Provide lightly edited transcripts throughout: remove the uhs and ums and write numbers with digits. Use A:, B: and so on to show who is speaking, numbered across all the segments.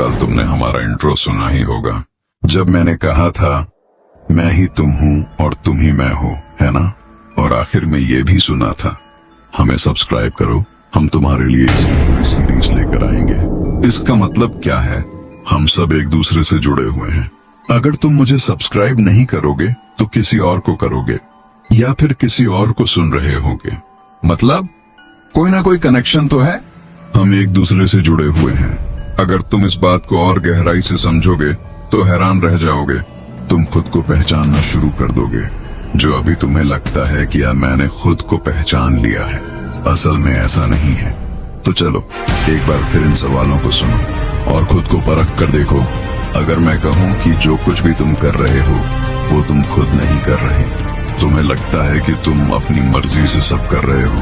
A: कल तुमने हमारा इंट्रो सुना ही होगा, जब मैंने कहा था मैं ही तुम हूँ और तुम ही मैं हो, है ना? और आखिर में ये भी सुना था, हमें सब्सक्राइब करो, हम तुम्हारे लिए इस पूरी सीरीज लेकर आएंगे। इसका मतलब क्या है? हम सब एक दूसरे से जुड़े हुए हैं। अगर तुम मुझे सब्सक्राइब नहीं करोगे तो किसी और को करोगे या फिर किसी और को सुन रहे होगे, मतलब कोई ना कोई कनेक्शन तो है। हम एक दूसरे से जुड़े हुए हैं। अगर तुम इस बात को और गहराई से समझोगे तो हैरान रह जाओगे। तुम खुद को पहचानना शुरू कर दोगे। जो अभी तुम्हें लगता है कि यार मैंने खुद को पहचान लिया है, असल में ऐसा नहीं है। तो चलो एक बार फिर इन सवालों को सुनो और खुद को परख कर देखो। अगर मैं कहूँ कि जो कुछ भी तुम कर रहे हो वो तुम खुद नहीं कर रहे, तुम्हें लगता है कि तुम अपनी मर्जी से सब कर रहे हो,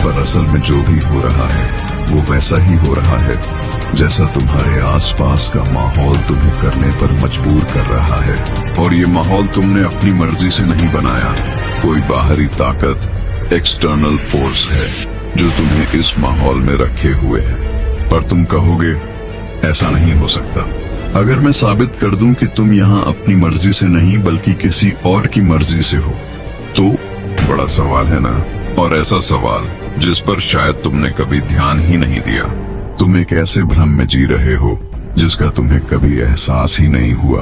A: पर असल में जो भी हो रहा है वो वैसा ही हो रहा है जैसा तुम्हारे आसपास का माहौल तुम्हें करने पर मजबूर कर रहा है। और ये माहौल तुमने अपनी मर्जी से नहीं बनाया, कोई बाहरी ताकत, एक्सटर्नल फोर्स है जो तुम्हें इस माहौल में रखे हुए है। पर तुम कहोगे ऐसा नहीं हो सकता। अगर मैं साबित कर दूं कि तुम यहाँ अपनी मर्जी से नहीं बल्कि किसी और की मर्जी से हो, तो बड़ा सवाल है ना? और ऐसा सवाल जिस पर शायद तुमने कभी ध्यान ही नहीं दिया। तुम एक ऐसे भ्रम में जी रहे हो जिसका तुम्हें कभी एहसास ही नहीं हुआ,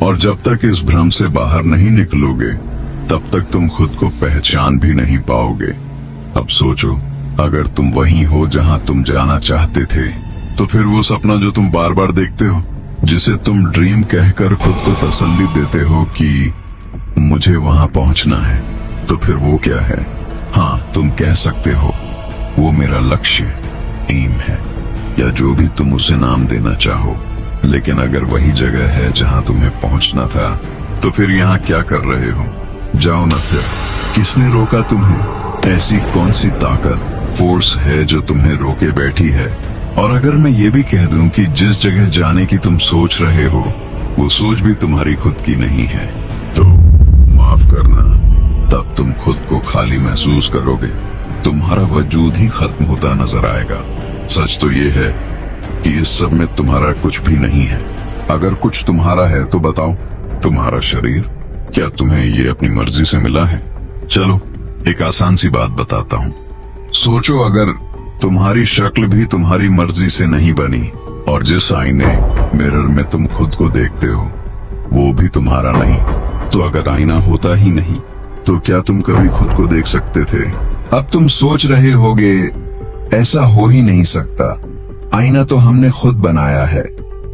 A: और जब तक इस भ्रम से बाहर नहीं निकलोगे तब तक तुम खुद को पहचान भी नहीं पाओगे। अब सोचो, अगर तुम वहीं हो जहां तुम जाना चाहते थे, तो फिर वो सपना जो तुम बार बार देखते हो, जिसे तुम ड्रीम कहकर खुद को तसल्ली देते हो कि मुझे वहां पहुंचना है, तो फिर वो क्या है? हाँ, तुम कह सकते हो वो मेरा लक्ष्य, एम है, या जो भी तुम उसे नाम देना चाहो। लेकिन अगर वही जगह है जहां तुम्हें पहुंचना था, तो फिर यहाँ क्या कर रहे हो? जाओ ना फिर। किसने रोका तुम्हें? ऐसी कौन सी ताकत, फोर्स है जो तुम्हें रोके बैठी है? और अगर मैं ये भी कह दूं कि जिस जगह जाने की तुम सोच रहे हो वो सोच भी तुम्हारी खुद की नहीं है, तो माफ करना, तब तुम खुद को खाली महसूस करोगे। तुम्हारा वजूद ही खत्म होता नजर आएगा। सच तो ये है कि इस सब में तुम्हारा कुछ भी नहीं है। अगर कुछ तुम्हारा है तो बताओ, तुम्हारा शरीर, क्या तुम्हें ये अपनी मर्जी से मिला है? चलो एक आसान सी बात बताता हूँ। सोचो, अगर तुम्हारी शक्ल भी तुम्हारी मर्जी से नहीं बनी और जिस आईने, मिरर में तुम खुद को देखते हो वो भी तुम्हारा नहीं, तो अगर आईना होता ही नहीं तो क्या तुम कभी खुद को देख सकते थे? अब तुम सोच रहे होगे ऐसा हो ही नहीं सकता, आईना तो हमने खुद बनाया है।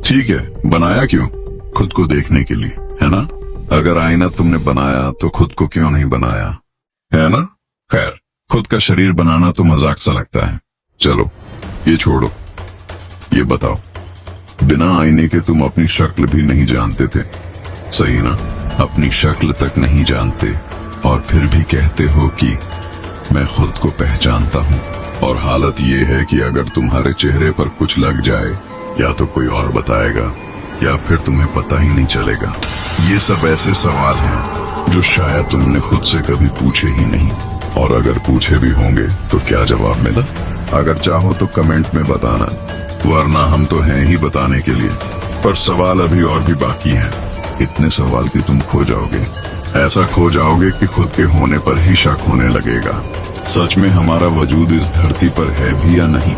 A: ठीक है, बनाया क्यों? खुद को देखने के लिए, है ना? अगर आईना तुमने बनाया तो खुद को क्यों नहीं बनाया, है ना? खैर, खुद का शरीर बनाना तो मजाक सा लगता है। चलो ये छोड़ो, ये बताओ, बिना आईने के तुम अपनी शक्ल भी नहीं जानते थे, सही ना? अपनी शक्ल तक नहीं जानते और फिर भी कहते हो कि मैं खुद को पहचानता हूँ। और हालत ये है कि अगर तुम्हारे चेहरे पर कुछ लग जाए, या तो कोई और बताएगा या फिर तुम्हें पता ही नहीं चलेगा। ये सब ऐसे सवाल हैं जो शायद तुमने खुद से कभी पूछे ही नहीं, और अगर पूछे भी होंगे तो क्या जवाब मिला? अगर चाहो तो कमेंट में बताना, वरना हम तो हैं ही बताने के लिए। पर सवाल अभी और भी बाकी हैं, इतने सवाल कि तुम खो जाओगे। ऐसा खो जाओगे कि खुद के होने पर ही शक होने लगेगा। सच में हमारा वजूद इस धरती पर है भी या नहीं?